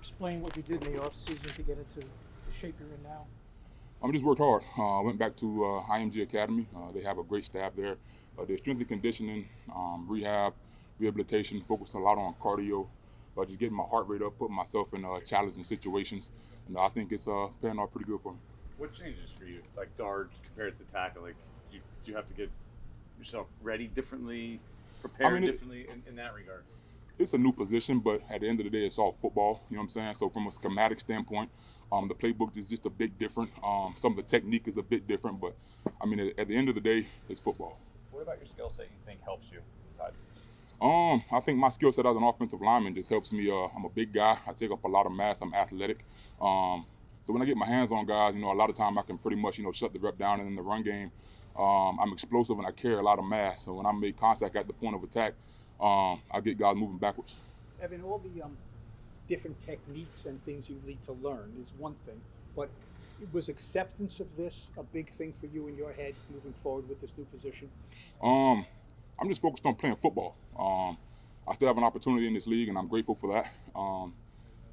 explain what you did in the offseason to get into the shape you're in now? I just worked hard. I went back to IMG Academy. They have a great staff there. Their strength and conditioning, rehab, rehabilitation, focused a lot on cardio, just getting my heart rate up, putting myself in challenging situations. And I think it's paying off pretty good for me. What changes for you, like guard compared to tackle? Like, do you have to get yourself ready differently, prepared differently in that regard? It's a new position, but at the end of the day, it's all football. You know what I'm saying? So from a schematic standpoint, the playbook is just a bit different. Some of the technique is a bit different, but I mean, at the end of the day, it's football. What about your skill set you think helps you inside? I think my skill set as an offensive lineman just helps me. I'm a big guy. I take up a lot of mass. I'm athletic. So when I get my hands on guys, a lot of time I can pretty much, shut the rep down. And in the run game, I'm explosive and I carry a lot of mass. So when I make contact at the point of attack, I get guys moving backwards. Evan, all the different techniques and things you need to learn is one thing, but was acceptance of this a big thing for you in your head moving forward with this new position? I'm just focused on playing football. I still have an opportunity in this league, and I'm grateful for that.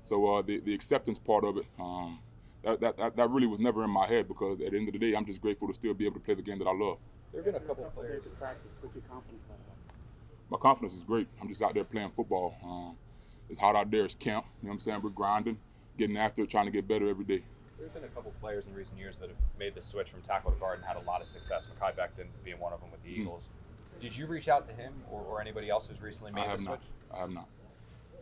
So the acceptance part of it, that really was never in my head, because at the end of the day, I'm just grateful to still be able to play the game that I love. There have been a couple of players to practice. What's your confidence level? My confidence is great. I'm just out there playing football. It's hot out there. It's camp. You know what I'm saying? We're grinding, getting after it, trying to get better every day. There have been a couple of players in recent years that have made the switch from tackle to guard and had a lot of success. Mekhi Becton being one of them with the Eagles. Did you reach out to him or anybody else who's recently made the switch? I have not.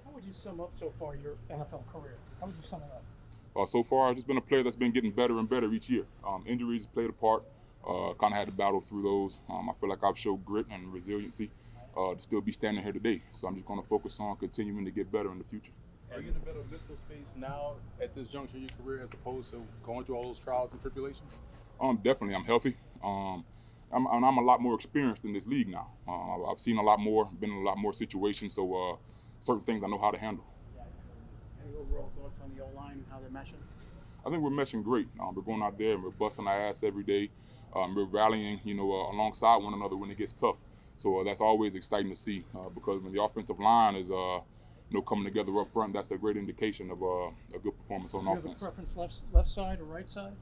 How would you sum up so far your NFL career? How would you sum it up? So far, I've just been a player that's been getting better and better each year. Injuries played a part. Kind of had to battle through those. I feel like I've showed grit and resiliency to still be standing here today. So I'm just going to focus on continuing to get better in the future. Are you in a better mental space now at this juncture of your career as opposed to going through all those trials and tribulations? Definitely, I'm healthy. I'm a lot more experienced in this league now. I've seen a lot more, been in a lot more situations, so certain things I know how to handle. Any overall thoughts on the O-line and how they're meshing? I think we're meshing great. We're going out there and we're busting our ass every day. We're rallying, alongside one another when it gets tough. So that's always exciting to see, because when the offensive line is, coming together up front, that's a great indication of a good performance on offense. Do you have a preference left side or right side?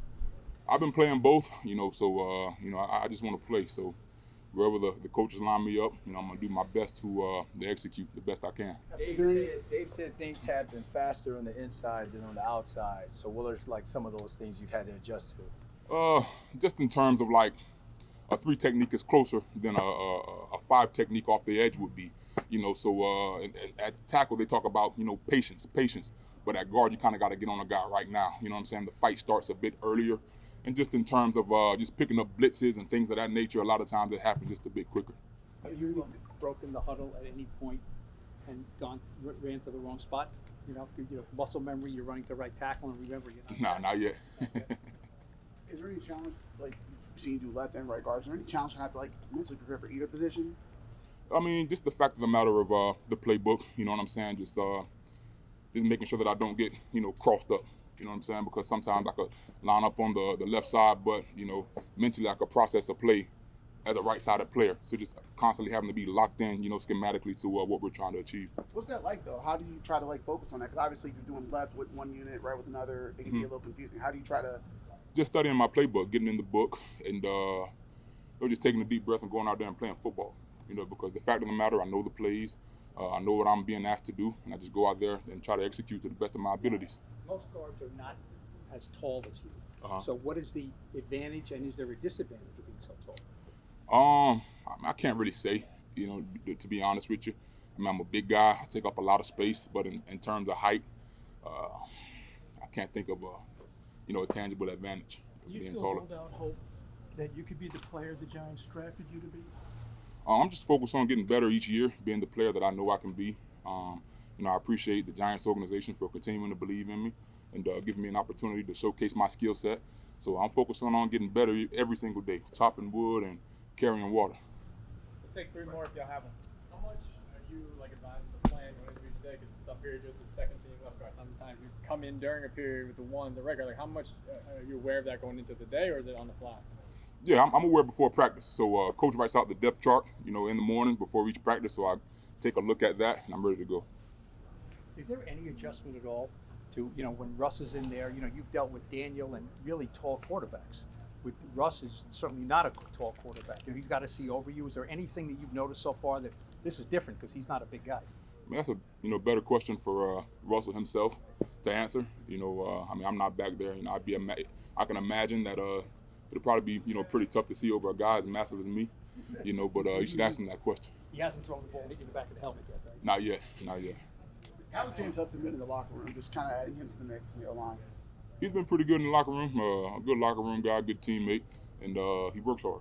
I've been playing both, so I just want to play. So wherever the coaches line me up, I'm going to do my best to execute the best I can. Dave said things have been faster on the inside than on the outside. So what are like some of those things you've had to adjust to? Just in terms of like a 3 technique is closer than a 5 technique off the edge would be. So at tackle they talk about patience. But at guard you kind of got to get on a guy right now. You know what I'm saying? The fight starts a bit earlier. And just in terms of just picking up blitzes and things of that nature, a lot of times it happens just a bit quicker. Have you broken the huddle at any point and ran to the wrong spot? Muscle memory, you're running to right tackle and remember you're not. Nah, not yet. Is there any challenge, like you've seen you do left and right guards, is there any challenge to have to mentally prepare for either position? I mean, just the fact of the matter of the playbook, you know what I'm saying? Just making sure that I don't get, crossed up. You know what I'm saying? Because sometimes I could line up on the left side, but, mentally I could process a play as a right-sided player. So just constantly having to be locked in, schematically to what we're trying to achieve. What's that like, though? How do you try to, focus on that? Because obviously if you're doing left with one unit, right with another, it can be a little confusing. How do you try to... Just studying my playbook, getting in the book, and just taking a deep breath and going out there and playing football. Because the fact of the matter, I know the plays, I know what I'm being asked to do, and I just go out there and try to execute to the best of my abilities. Most guards are not as tall as you. So what is the advantage, and is there a disadvantage of being so tall? I can't really say, to be honest with you. I mean, I'm a big guy. I take up a lot of space, but in terms of height, I can't think of a tangible advantage of being taller. Do you still hold out hope that you could be the player the Giants drafted you to be? I'm just focused on getting better each year, being the player that I know I can be. I appreciate the Giants organization for continuing to believe in me and giving me an opportunity to showcase my skill set. So I'm focused on getting better every single day, chopping wood and carrying water. We'll take 3 more if y'all have them. How much are you advising the plan going into each day? Because some periods with the second team left guard, sometimes you come in during a period with the ones, the regular. How much are you aware of that going into the day, or is it on the fly? Yeah, I'm aware before practice. So coach writes out the depth chart, in the morning before each practice. So I take a look at that and I'm ready to go. Is there any adjustment at all to, you know, when Russ is in there, you know, you've dealt with Daniel and really tall quarterbacks. With Russ is certainly not a tall quarterback. You know, he's got to see over you. Is there anything that you've noticed so far that this is different because he's not a big guy? I mean, that's a better question for Russell himself to answer. You know, I mean, I'm not back there, and I can imagine that it'll probably be, you know, pretty tough to see over a guy as massive as me. You know, but you should ask him that question. He hasn't thrown the ball hit you in the back of the helmet yet, right? Not yet, not yet. How's James Hudson been in the locker room? Just kind of adding him to the mix in the line. He's been pretty good in the locker room. A good locker room guy, good teammate, and he works hard.